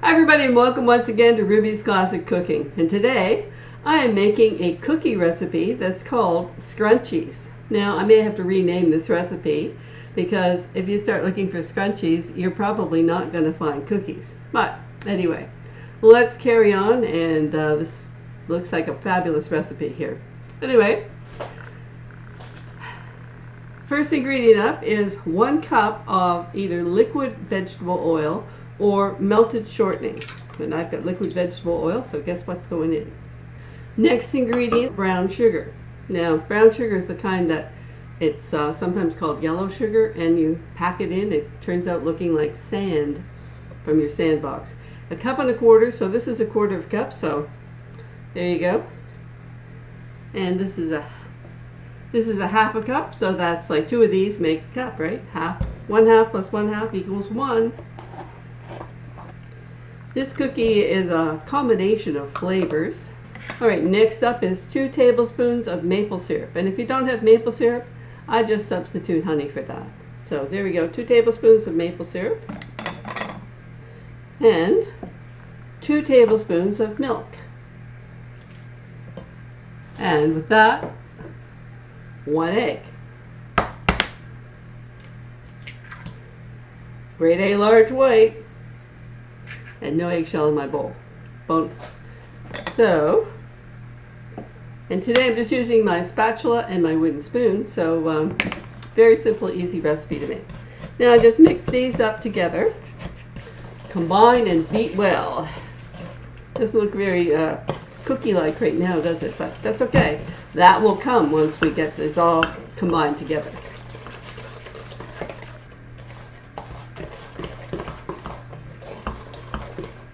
Hi everybody, and welcome once again to Ruby's Classic Cooking. And today I am making a cookie recipe that's called Scrunchies. Now I may have to rename this recipe because if you start looking for Scrunchies, you're probably not going to find cookies. But anyway, let's carry on, and this looks like a fabulous recipe here. Anyway, first ingredient up is 1 cup of either liquid vegetable oil or melted shortening. And I've got liquid vegetable oil, so guess what's going in. Next ingredient, brown sugar. Now, brown sugar is the kind that it's sometimes called yellow sugar, and you pack it in, it turns out looking like sand from your sandbox. 1 1/4 cups, so this is 1/4 cup, so there you go. And this is a 1/2 cup, so that's like 2 of these make a cup, right? 1/2 plus 1/2 equals 1. This cookie is a combination of flavors. Alright, next up is 2 tablespoons of maple syrup. And if you don't have maple syrup, I just substitute honey for that. So there we go, 2 tablespoons of maple syrup. And 2 tablespoons of milk. And with that, 1 egg. Grade A large white. And no eggshell in my bowl. Bonus. So, and today I'm just using my spatula and my wooden spoon, so very simple, easy recipe to make. Now I just mix these up together, combine and beat well. Doesn't look very cookie-like right now, does it? But that's okay. That will come once we get this all combined together.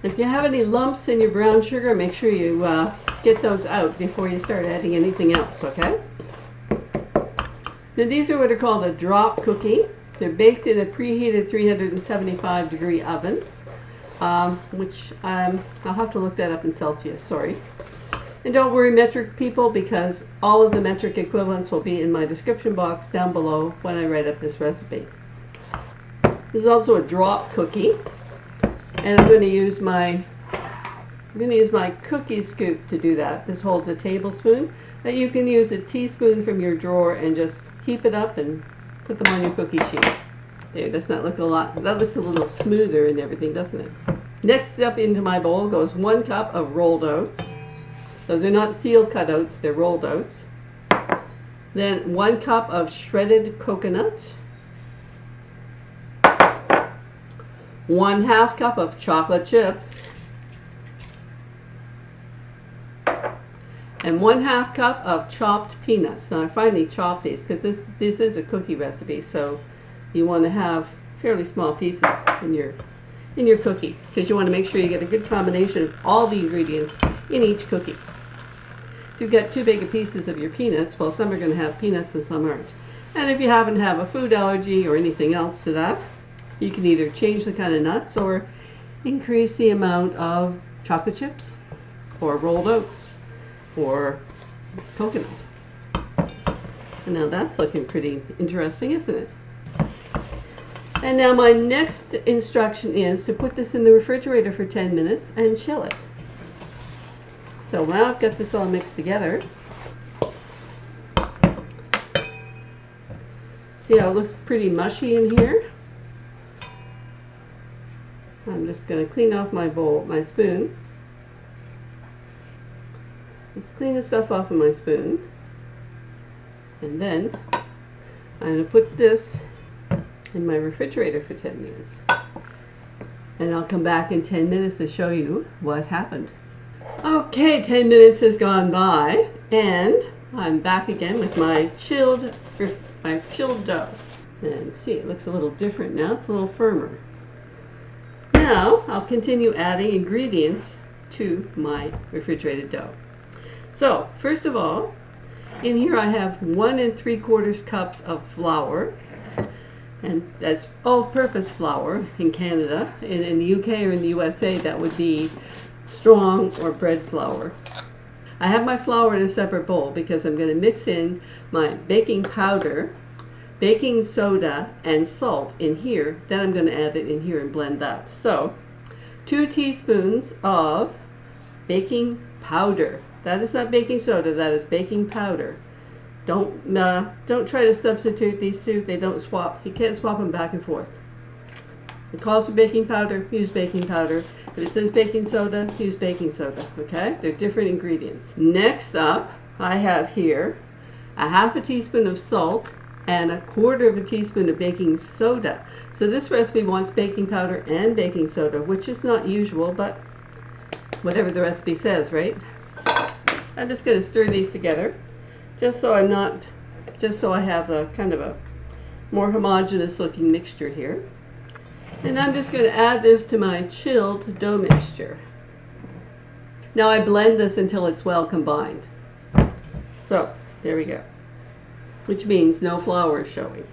If you have any lumps in your brown sugar, make sure you get those out before you start adding anything else, okay? Now these are what are called a drop cookie. They're baked in a preheated 375-degree oven, which I'll have to look that up in Celsius, sorry. And don't worry, metric people, because all of the metric equivalents will be in my description box down below when I write up this recipe. This is also a drop cookie. And I'm going to use my cookie scoop to do that. This holds a tablespoon, but you can use a teaspoon from your drawer and just heap it up and put them on your cookie sheet. There, does not look a lot. That looks a little smoother and everything, doesn't it? Next up into my bowl goes 1 cup of rolled oats. Those are not steel cut oats, they're rolled oats. Then 1 cup of shredded coconut. 1/2 cup of chocolate chips, and 1/2 cup of chopped peanuts. Now I finally chopped these because this is a cookie recipe, so you want to have fairly small pieces in your cookie because you want to make sure you get a good combination of all the ingredients in each cookie. If you've got too big of pieces of your peanuts, well, some are going to have peanuts and some aren't. And if you happen to have a food allergy or anything else to that, you can either change the kind of nuts or increase the amount of chocolate chips or rolled oats or coconut. And now that's looking pretty interesting, isn't it? And now my next instruction is to put this in the refrigerator for 10 minutes and chill it. So now I've got this all mixed together. See how it looks pretty mushy in here? I'm just going to clean off my bowl, my spoon. Just clean the stuff off of my spoon. And then I'm going to put this in my refrigerator for 10 minutes. And I'll come back in 10 minutes to show you what happened. Okay, 10 minutes has gone by, and I'm back again with my chilled dough. And see, it looks a little different now. It's a little firmer. Now I'll continue adding ingredients to my refrigerated dough. So first of all, in here I have 1 3/4 cups of flour, and that's all-purpose flour in Canada. And in the UK or in the USA, that would be strong or bread flour. I have my flour in a separate bowl because I'm going to mix in my baking powder, baking soda, and salt in here. Then I'm going to add it in here and blend that. So 2 teaspoons of baking powder. That is not baking soda, that is baking powder. Don't try to substitute these two. They don't swap. You can't swap them back and forth. It calls for baking powder, use baking powder. If it says baking soda, use baking soda, okay? They're different ingredients. Next up, I have here a half a teaspoon of salt and a quarter of a teaspoon of baking soda. So this recipe wants baking powder and baking soda, which is not usual, but whatever the recipe says, right? I'm just going to stir these together, just so I have a kind of a more homogeneous looking mixture here. And I'm just going to add this to my chilled dough mixture. Now I blend this until it's well combined. So, there we go. Which means no flour is showing.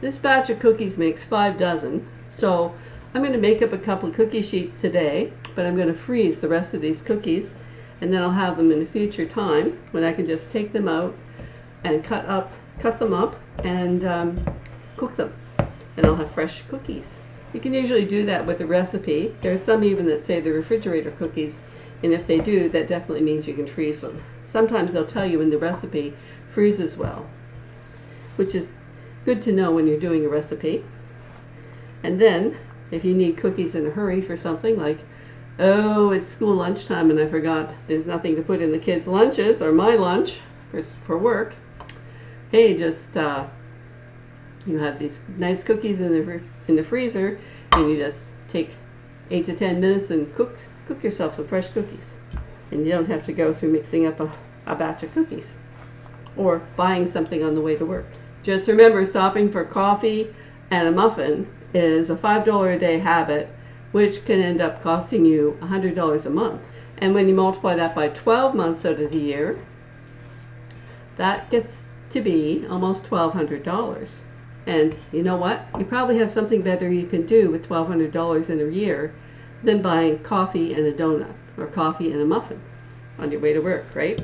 This batch of cookies makes 5 dozen, so I'm going to make up a couple of cookie sheets today, but I'm going to freeze the rest of these cookies, and then I'll have them in a future time when I can just take them out and cut them up and cook them, and I'll have fresh cookies. You can usually do that with a recipe. There's some even that say the refrigerator cookies, and if they do, that definitely means you can freeze them. Sometimes they'll tell you in the recipe, freezes well, which is good to know when you're doing a recipe. And then, if you need cookies in a hurry for something like, oh, it's school lunchtime and I forgot there's nothing to put in the kids' lunches, or my lunch for work, hey, just you have these nice cookies in the freezer, and you just take 8 to 10 minutes and cook yourself some fresh cookies. And you don't have to go through mixing up a batch of cookies or buying something on the way to work. Just remember, stopping for coffee and a muffin is a $5 a day habit, which can end up costing you $100 a month. And when you multiply that by 12 months out of the year, that gets to be almost $1,200. And you know what? You probably have something better you can do with $1,200 in a year than buying coffee and a donut or coffee and a muffin on your way to work, right?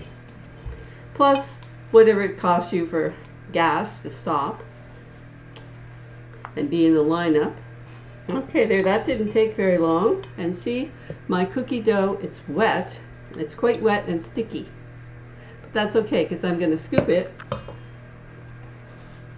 Plus, whatever it costs you for gas to stop and be in the lineup. Okay, there, that didn't take very long. And see, my cookie dough, it's wet. It's quite wet and sticky. But that's okay, because I'm going to scoop it.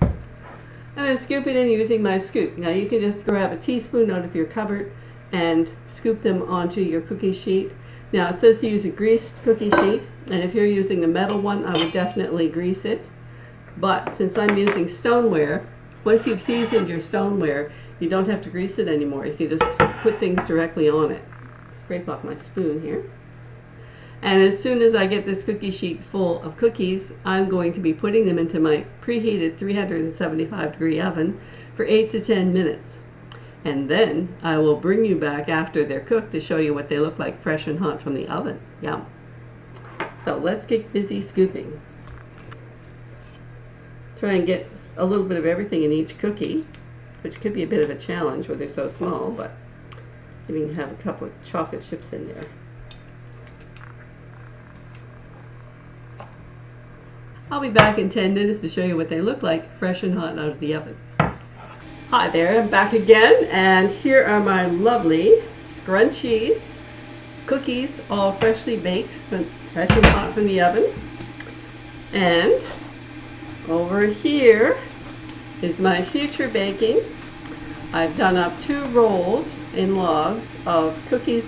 I'm going to scoop it in using my scoop. Now you can just grab a teaspoon out of your cupboard and scoop them onto your cookie sheet. Now it says to use a greased cookie sheet, and if you're using a metal one, I would definitely grease it. But since I'm using stoneware, once you've seasoned your stoneware, you don't have to grease it anymore. You can just put things directly on it. Scrape off my spoon here. And as soon as I get this cookie sheet full of cookies, I'm going to be putting them into my preheated 375-degree oven for 8 to 10 minutes. And then I will bring you back after they're cooked to show you what they look like fresh and hot from the oven. Yum. So let's get busy scooping. Try and get a little bit of everything in each cookie, which could be a bit of a challenge when they're so small, but you can have a couple of chocolate chips in there. I'll be back in 10 minutes to show you what they look like fresh and hot out of the oven. Hi there, I'm back again, and here are my lovely Scrunchies cookies, all freshly baked, fresh and hot from the oven. And over here is my future baking. I've done up 2 rolls in logs of cookie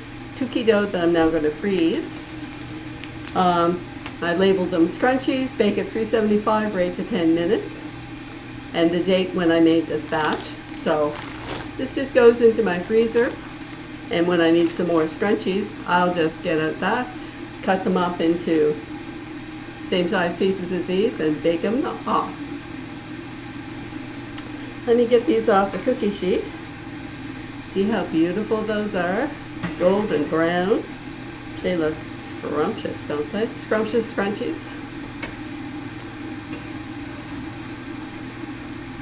dough that I'm now going to freeze. I labeled them Scrunchies, bake at 375 for 8 to 10 minutes, and the date when I made this batch. So this just goes into my freezer, and when I need some more Scrunchies, I'll just get out that, cut them up into same size pieces as these, and bake them off. Let me get these off the cookie sheet. See how beautiful those are? Golden brown. They look scrumptious, don't they? Scrumptious Scrunchies.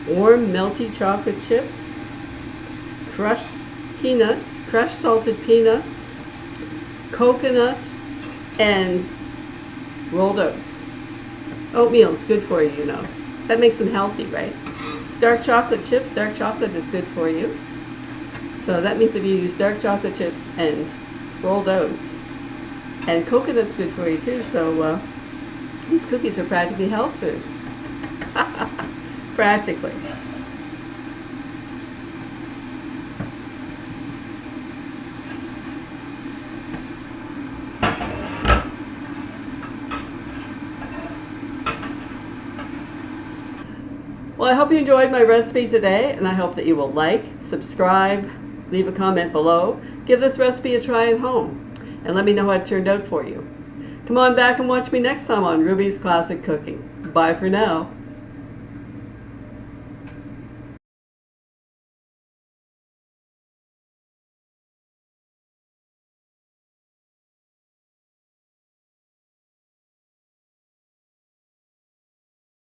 Warm, melty chocolate chips. Crushed peanuts, crushed salted peanuts. Coconut, and rolled oats. Oatmeal's good for you, you know. That makes them healthy, right? Dark chocolate chips. Dark chocolate is good for you. So that means if you use dark chocolate chips and rolled oats, and coconut's good for you too, so these cookies are practically health food. Practically. Well, I hope you enjoyed my recipe today, and I hope that you will like, subscribe, leave a comment below, give this recipe a try at home, and let me know how it turned out for you. Come on back and watch me next time on Ruby's Classic Cooking. Bye for now.